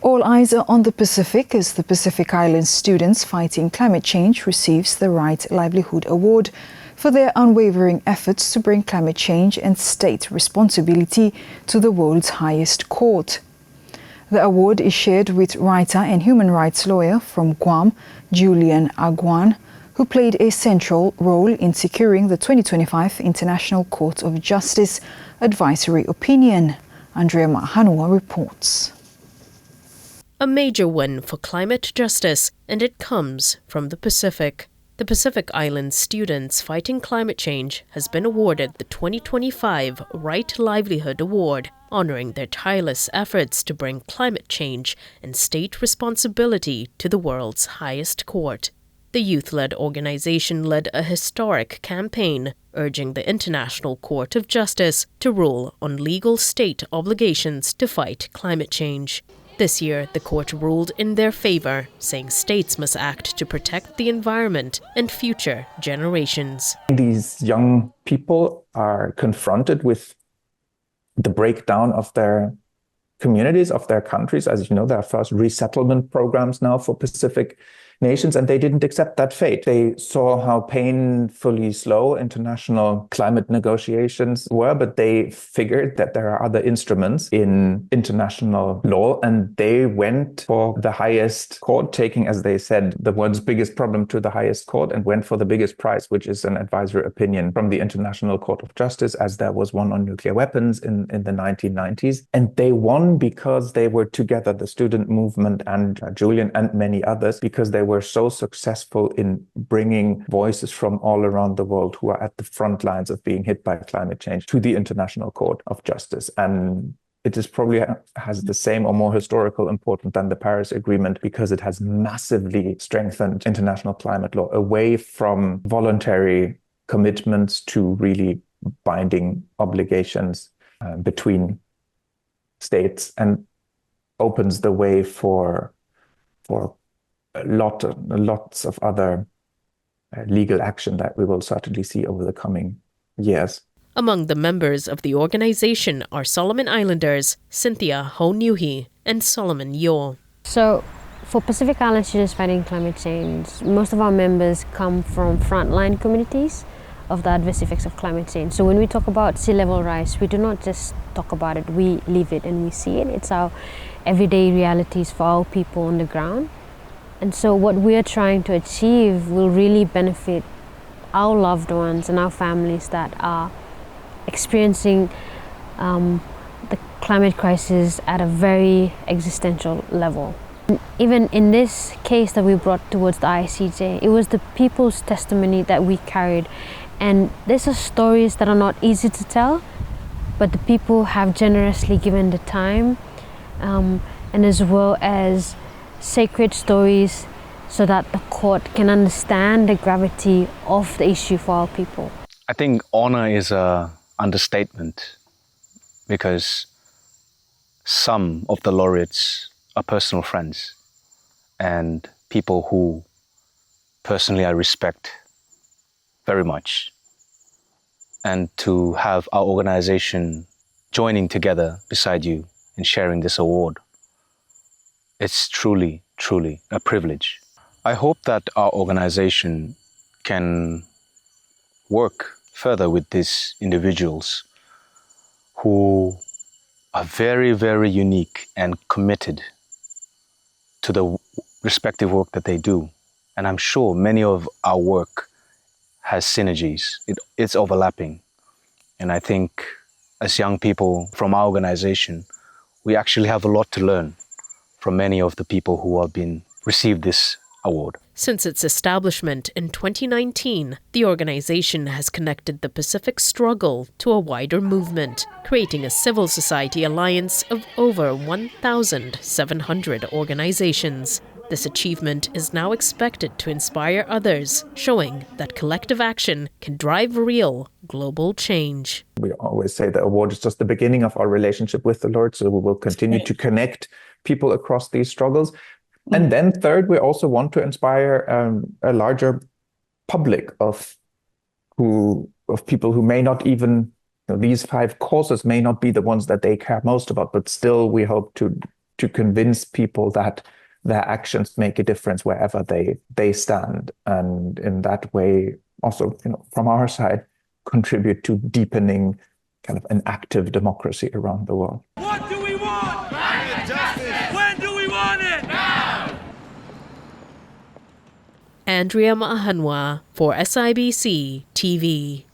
All eyes are on the Pacific as the Pacific Island students fighting climate change receives the Right Livelihood Award for their unwavering efforts to bring climate change and state responsibility to the world's highest court. The award is shared with writer and human rights lawyer from Guam, Julian Aguan, who played a central role in securing the 2025 International Court of Justice advisory opinion. Andrea Mahanua reports. A major win for climate justice, and it comes from the Pacific. The Pacific Island students fighting climate change has been awarded the 2025 Right Livelihood Award, honoring their tireless efforts to bring climate change and state responsibility to the world's highest court. The youth-led organization led a historic campaign urging the International Court of Justice to rule on legal state obligations to fight climate change. This year, the court ruled in their favor, saying states must act to protect the environment and future generations. These young people are confronted with the breakdown of their communities, of their countries. As you know, there are first resettlement programs now for Pacific nations, and they didn't accept that fate. They saw how painfully slow international climate negotiations were, but they figured that there are other instruments in international law, and they went for the highest court, taking, as they said, the world's biggest problem to the highest court, and went for the biggest prize, which is an advisory opinion from the International Court of Justice, as there was one on nuclear weapons in the 1990s. And they won because they were together, the student movement and Julian and many others, because they were so successful in bringing voices from all around the world who are at the front lines of being hit by climate change to the International Court of Justice. And it is probably has the same or more historical importance than the Paris Agreement, because it has massively strengthened international climate law away from voluntary commitments to really binding obligations between states, and opens the way for lots of other legal action that we will certainly see over the coming years. Among the members of the organization are Solomon Islanders Cynthia Ho-Nuhi and Solomon Yo. So for Pacific Island students fighting climate change, most of our members come from frontline communities of the adverse effects of climate change. So when we talk about sea level rise, we do not just talk about it, we live it and we see it. It's our everyday realities for our people on the ground. And so what we are trying to achieve will really benefit our loved ones and our families that are experiencing the climate crisis at a very existential level. Even in this case that we brought towards the ICJ, it was the people's testimony that we carried. And these are stories that are not easy to tell, but the people have generously given the time and as well as sacred stories so that the court can understand the gravity of the issue for our people. I think honor is an understatement, because some of the laureates are personal friends and people who personally I respect very much. And to have our organization joining together beside you and sharing this award, it's truly, truly a privilege. I hope that our organization can work further with these individuals who are very, very unique and committed to the respective work that they do. And I'm sure many of our work has synergies. It's overlapping. And I think as young people from our organization, we actually have a lot to learn from many of the people who have received this award. Since its establishment in 2019, the organization has connected the Pacific struggle to a wider movement, creating a civil society alliance of over 1,700 organizations. This achievement is now expected to inspire others, showing that collective action can drive real global change. We always say the award is just the beginning of our relationship with the Lord, so we will continue to connect people across these struggles. And then third, we also want to inspire a larger public of people who may not even, these 5 causes may not be the ones that they care most about, but still we hope to to convince people that their actions make a difference wherever they stand, and in that way also, from our side, contribute to deepening kind of an active democracy around the world. What do we want? Climate justice. When do we want it? Now. Andrea Mahanwa for SIBC TV.